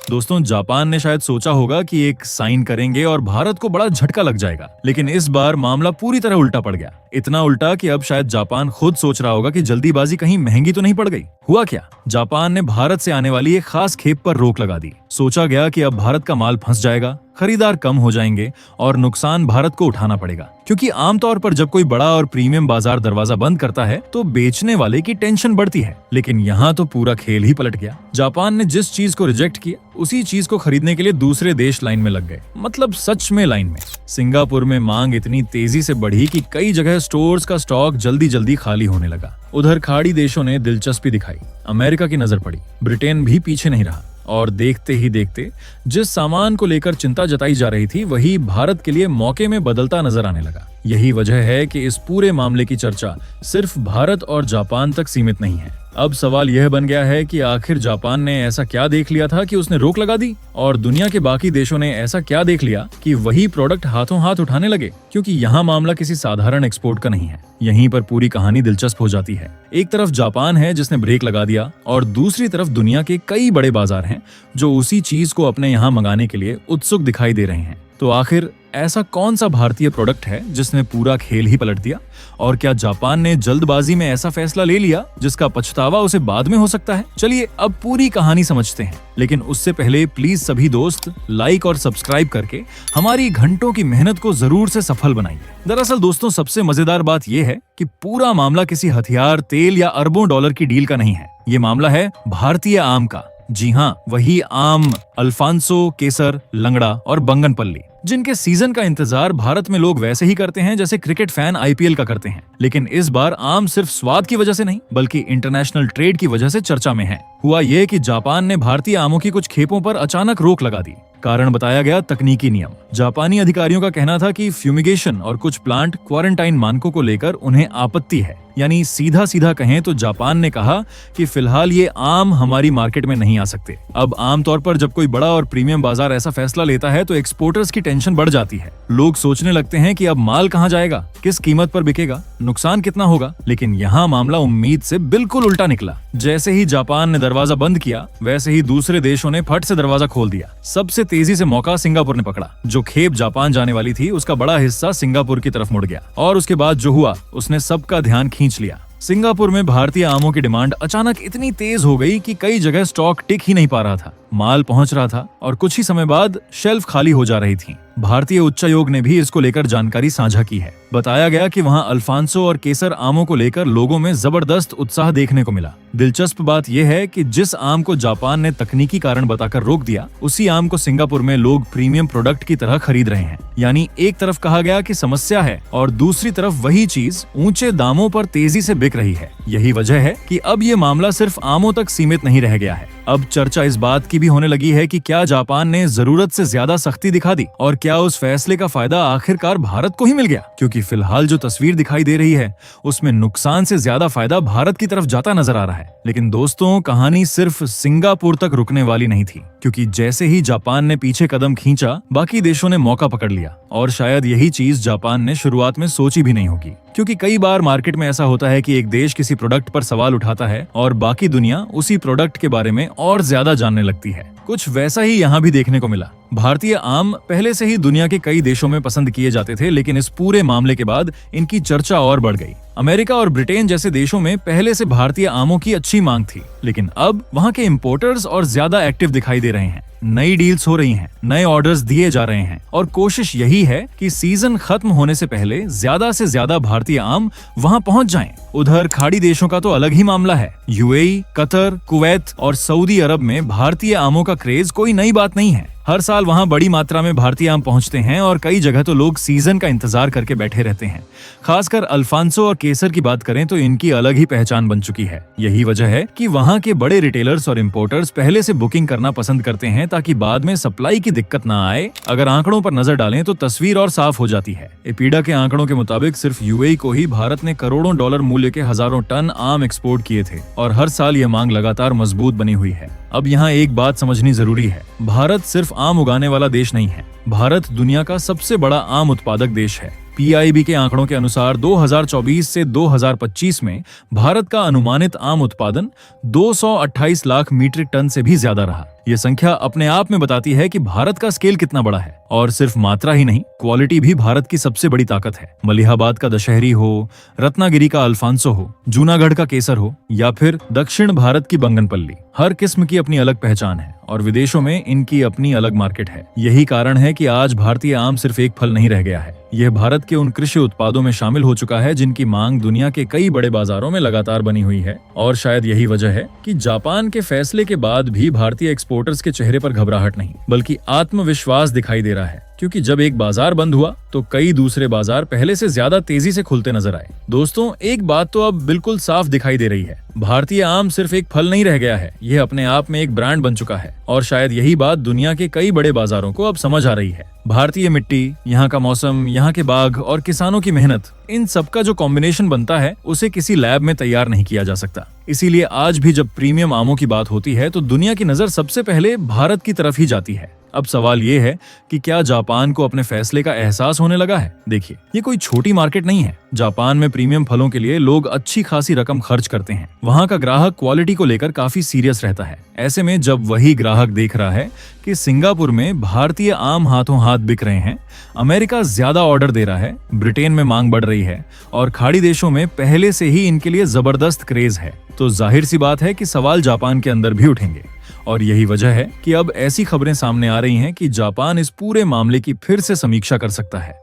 दोस्तों, जापान ने शायद सोचा होगा कि एक साइन करेंगे और भारत को बड़ा झटका लग जाएगा, लेकिन इस बार मामला पूरी तरह उल्टा पड़ गया। इतना उल्टा कि अब शायद जापान खुद सोच रहा होगा कि जल्दीबाजी कहीं महंगी तो नहीं पड़ गई। हुआ क्या, जापान ने भारत से आने वाली एक खास खेप पर रोक लगा दी। सोचा गया कि अब भारत का माल फंस जाएगा, खरीदार कम हो जाएंगे और नुकसान भारत को उठाना पड़ेगा, क्योंकि आमतौर पर जब कोई बड़ा और प्रीमियम बाजार दरवाजा बंद करता है तो बेचने वाले की टेंशन बढ़ती है। लेकिन यहाँ तो पूरा खेल ही पलट गया। जापान ने जिस चीज को रिजेक्ट किया उसी चीज को खरीदने के लिए दूसरे देश लाइन में लग गए, मतलब सच में लाइन में। सिंगापुर में मांग इतनी तेजी से बढ़ी कि कई जगह स्टोर्स का स्टॉक जल्दी जल्दी खाली होने लगा। उधर खाड़ी देशों ने दिलचस्पी दिखाई, अमेरिका की नजर पड़ी, ब्रिटेन भी पीछे नहीं रहा और देखते ही देखते जिस सामान को लेकर चिंता जताई जा रही थी वही भारत के लिए मौके में बदलता नजर आने लगा। यही वजह है कि इस पूरे मामले की चर्चा सिर्फ भारत और जापान तक सीमित नहीं है। अब सवाल यह बन गया है कि आखिर जापान ने ऐसा क्या देख लिया था कि उसने रोक लगा दी, और दुनिया के बाकी देशों ने ऐसा क्या देख लिया कि वही प्रोडक्ट हाथों हाथ उठाने लगे। क्योंकि यहाँ मामला किसी साधारण एक्सपोर्ट का नहीं है। यहीं पर पूरी कहानी दिलचस्प हो जाती है। एक तरफ जापान है जिसने ब्रेक लगा दिया और दूसरी तरफ दुनिया के कई बड़े बाजार हैं जो उसी चीज को अपने यहाँ मंगाने के लिए उत्सुक दिखाई दे रहे हैं। तो आखिर ऐसा कौन सा भारतीय प्रोडक्ट है जिसने पूरा खेल ही पलट दिया, और क्या जापान ने जल्दबाजी में ऐसा फैसला ले लिया जिसका पछतावा उसे बाद में हो सकता है? चलिए अब पूरी कहानी समझते हैं, लेकिन उससे पहले प्लीज सभी दोस्त लाइक और सब्सक्राइब करके हमारी घंटों की मेहनत को जरूर से सफल बनाइए। दरअसल दोस्तों, सबसे मजेदार बात यह है कि पूरा मामला किसी हथियार, तेल या अरबों डॉलर की डील का नहीं है। ये मामला है भारतीय आम का। जी हाँ, वही आम, अल्फांसो, केसर, लंगड़ा और बंगनपल्ली, जिनके सीजन का इंतजार भारत में लोग वैसे ही करते हैं जैसे क्रिकेट फैन आईपीएल का करते हैं। लेकिन इस बार आम सिर्फ स्वाद की वजह से नहीं बल्कि इंटरनेशनल ट्रेड की वजह से चर्चा में है। हुआ ये कि जापान ने भारतीय आमों की कुछ खेपों पर अचानक रोक लगा दी। कारण बताया गया तकनीकी नियम। जापानी अधिकारियों का कहना था कि फ्यूमिगेशन और कुछ प्लांट क्वारंटाइन मानकों को लेकर उन्हें आपत्ति है। यानी सीधा सीधा कहें तो जापान ने कहा कि फिलहाल ये आम हमारी मार्केट में नहीं आ सकते। अब आमतौर पर जब कोई बड़ा और प्रीमियम बाजार ऐसा फैसला लेता है तो एक्सपोर्टर्स की टेंशन बढ़ जाती है। लोग सोचने लगते हैं कि अब माल कहाँ जाएगा, किस कीमत पर बिकेगा, नुकसान कितना होगा। लेकिन यहाँ मामला उम्मीद से बिल्कुल उल्टा निकला। जैसे ही जापान ने दरवाजा बंद किया वैसे ही दूसरे देशों ने फट से दरवाजा खोल दिया। सबसे तेजी से मौका सिंगापुर ने पकड़ा। जो खेप जापान जाने वाली थी उसका बड़ा हिस्सा सिंगापुर की तरफ मुड़ गया और उसके बाद जो हुआ उसने सबका ध्यान खींच लिया। सिंगापुर में भारतीय आमों की डिमांड अचानक इतनी तेज हो गई कि कई जगह स्टॉक टिक ही नहीं पा रहा था। माल पहुंच रहा था और कुछ ही समय बाद शेल्फ खाली हो जा रही थी। भारतीय उच्चायोग ने भी इसको लेकर जानकारी साझा की है। बताया गया कि वहां अल्फांसो और केसर आमों को लेकर लोगों में जबरदस्त उत्साह देखने को मिला। दिलचस्प बात यह है कि जिस आम को जापान ने तकनीकी कारण बताकर रोक दिया उसी आम को सिंगापुर में लोग प्रीमियम प्रोडक्ट की तरह खरीद रहे हैं। यानी एक तरफ कहा गया कि समस्या है और दूसरी तरफ वही चीज ऊंचे दामों पर तेजी से बिक रही है। यही वजह है कि अब ये मामला सिर्फ आमों तक सीमित नहीं रह गया है। अब चर्चा इस बात की भी होने लगी है कि क्या जापान ने जरूरत से ज्यादा सख्ती दिखा दी और क्या उस फैसले का फायदा आखिरकार भारत को ही मिल गया। क्योंकि फिलहाल जो तस्वीर दिखाई दे रही है उसमें नुकसान से ज्यादा फायदा भारत की तरफ जाता नजर आ रहा है। लेकिन दोस्तों, कहानी सिर्फ सिंगापुर तक रुकने वाली नहीं थी, क्योंकि जैसे ही जापान ने पीछे कदम खींचा बाकी देशों ने मौका पकड़ लिया। और शायद यही चीज जापान ने शुरुआत में सोची भी नहीं होगी, क्योंकि कई बार मार्केट में ऐसा होता है कि एक देश किसी प्रोडक्ट पर सवाल उठाता है और बाकी दुनिया उसी प्रोडक्ट के बारे में और ज्यादा जानने लगती है। कुछ वैसा ही यहाँ भी देखने को मिला। भारतीय आम पहले से ही दुनिया के कई देशों में पसंद किए जाते थे, लेकिन इस पूरे मामले के बाद इनकी चर्चा और बढ़ गई। अमेरिका और ब्रिटेन जैसे देशों में पहले से भारतीय आमों की अच्छी मांग थी, लेकिन अब वहाँ के इंपोर्टर्स और ज्यादा एक्टिव दिखाई दे रहे हैं। नई डील्स हो रही हैं, नए ऑर्डर्स दिए जा रहे हैं और कोशिश यही है कि सीजन खत्म होने से पहले ज्यादा से ज्यादा भारतीय आम वहां पहुंच जाएं। उधर खाड़ी देशों का तो अलग ही मामला है। यूएई, कतर, कुवैत और सऊदी अरब में भारतीय आमों का क्रेज कोई नई बात नहीं है। हर साल वहां बड़ी मात्रा में भारतीय आम पहुंचते हैं और कई जगह तो लोग सीजन का इंतजार करके बैठे रहते हैं। खासकर अल्फांसो और केसर की बात करें तो इनकी अलग ही पहचान बन चुकी है। यही वजह है कि वहां के बड़े रिटेलर्स और इंपोर्टर्स पहले से बुकिंग करना पसंद करते हैं ताकि बाद में सप्लाई की दिक्कत ना आए। अगर आंकड़ों पर नजर डालें तो तस्वीर और साफ हो जाती है। एपीडा के आंकड़ों के मुताबिक सिर्फ यूएई को ही भारत ने करोड़ों डॉलर मूल्य के हजारों टन आम एक्सपोर्ट किए थे और हर साल ये मांग लगातार मजबूत बनी हुई है। अब यहाँ एक बात समझनी जरूरी है, भारत सिर्फ आम उगाने वाला देश नहीं है। भारत दुनिया का सबसे बड़ा आम उत्पादक देश है। पीआईबी के आंकड़ों के अनुसार 2024 से 2025 में भारत का अनुमानित आम उत्पादन 228 लाख मीट्रिक टन से भी ज्यादा रहा। ये संख्या अपने आप में बताती है कि भारत का स्केल कितना बड़ा है। और सिर्फ मात्रा ही नहीं, क्वालिटी भी भारत की सबसे बड़ी ताकत है। मलिहाबाद का दशहरी हो, रत्नागिरी का अल्फांसो हो, जूनागढ़ का केसर हो या फिर दक्षिण भारत की बंगनपल्ली, हर किस्म की अपनी अलग पहचान है और विदेशों में इनकी अपनी अलग मार्केट है। यही कारण है कि आज भारतीय आम सिर्फ एक फल नहीं रह गया है, यह भारत के उन कृषि उत्पादों में शामिल हो चुका है जिनकी मांग दुनिया के कई बड़े बाजारों में लगातार बनी हुई है। और शायद यही वजह है कि जापान के फैसले के बाद भी भारतीय एक्सपोर्टर्स के चेहरे पर घबराहट नहीं बल्कि आत्मविश्वास दिखाई दे रहा है, क्योंकि जब एक बाजार बंद हुआ तो कई दूसरे बाजार पहले से ज्यादा तेजी से खुलते नजर आए। दोस्तों, एक बात तो अब बिल्कुल साफ दिखाई दे रही है, भारतीय आम सिर्फ एक फल नहीं रह गया है, यह अपने आप में एक ब्रांड बन चुका है। और शायद यही बात दुनिया के कई बड़े बाजारों को अब समझ आ रही है। भारतीय मिट्टी, यहाँ का मौसम, यहाँ के बाग और किसानों की मेहनत, इन सबका जो कॉम्बिनेशन बनता है उसे किसी लैब में तैयार नहीं किया जा सकता। इसीलिए आज भी जब प्रीमियम आमों की बात होती है तो दुनिया की नजर सबसे पहले भारत की तरफ ही जाती है। अब सवाल ये है कि क्या जापान को अपने फैसले का एहसास होने लगा है? देखिए, ये कोई छोटी मार्केट नहीं है। जापान में प्रीमियम फलों के लिए लोग अच्छी खासी रकम खर्च करते हैं। वहाँ का ग्राहक क्वालिटी को लेकर काफी सीरियस रहता है। ऐसे में जब वही ग्राहक देख रहा है कि सिंगापुर में भारतीय आम हाथों हाथ बिक रहे हैं, अमेरिका ज्यादा ऑर्डर दे रहा है, ब्रिटेन में मांग बढ़ रही है और खाड़ी देशों में पहले से ही इनके लिए जबरदस्त क्रेज है, तो जाहिर सी बात है कि सवाल जापान के अंदर भी उठेंगे। और यही वजह है कि अब ऐसी खबरें सामने आ रही हैं कि जापान इस पूरे मामले की फिर से समीक्षा कर सकता है।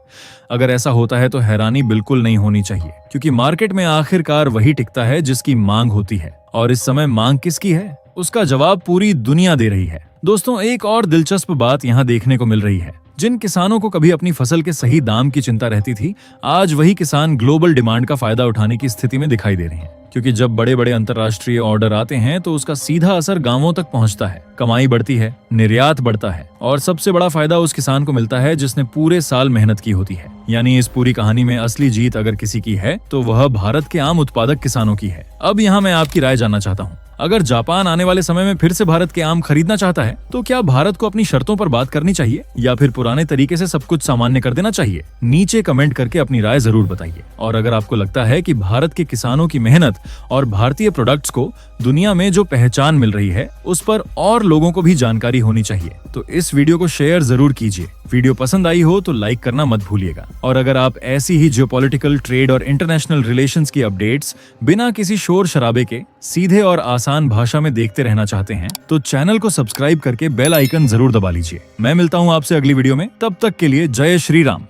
अगर ऐसा होता है तो हैरानी बिल्कुल नहीं होनी चाहिए, क्योंकि मार्केट में आखिरकार वही टिकता है जिसकी मांग होती है। और इस समय मांग किसकी है, उसका जवाब पूरी दुनिया दे रही है। दोस्तों, एक और दिलचस्प बात यहाँ देखने को मिल रही है। जिन किसानों को कभी अपनी फसल के सही दाम की चिंता रहती थी, आज वही किसान ग्लोबल डिमांड का फायदा उठाने की स्थिति में दिखाई दे रहे हैं। क्योंकि जब बड़े बड़े अंतर्राष्ट्रीय ऑर्डर आते हैं तो उसका सीधा असर गांवों तक पहुंचता है, कमाई बढ़ती है, निर्यात बढ़ता है और सबसे बड़ा फायदा उस किसान को मिलता है जिसने पूरे साल मेहनत की होती है। यानी इस पूरी कहानी में असली जीत अगर किसी की है तो वह भारत के आम उत्पादक किसानों की है। अब यहाँ मैं आपकी राय जानना चाहता हूँ, अगर जापान आने वाले समय में फिर से भारत के आम खरीदना चाहता है तो क्या भारत को अपनी शर्तों पर बात करनी चाहिए या फिर पुराने तरीके से सब कुछ सामान्य कर देना चाहिए? नीचे कमेंट करके अपनी राय जरूर बताइए। और अगर आपको लगता है कि भारत के किसानों की मेहनत और भारतीय प्रोडक्ट्स को दुनिया में जो पहचान मिल रही है उस पर और लोगों को भी जानकारी होनी चाहिए, तो इस वीडियो को शेयर जरूर कीजिए। वीडियो पसंद आई हो तो लाइक करना मत भूलिएगा। और अगर आप ऐसी ही जियोपॉलिटिकल, ट्रेड और इंटरनेशनल रिलेशंस की अपडेट्स बिना किसी शोर शराबे के सीधे और आसान भाषा में देखते रहना चाहते हैं तो चैनल को सब्सक्राइब करके बेल आइकन जरूर दबा लीजिए। मैं मिलता हूँ आपसे अगली वीडियो में, तब तक के लिए जय श्री राम।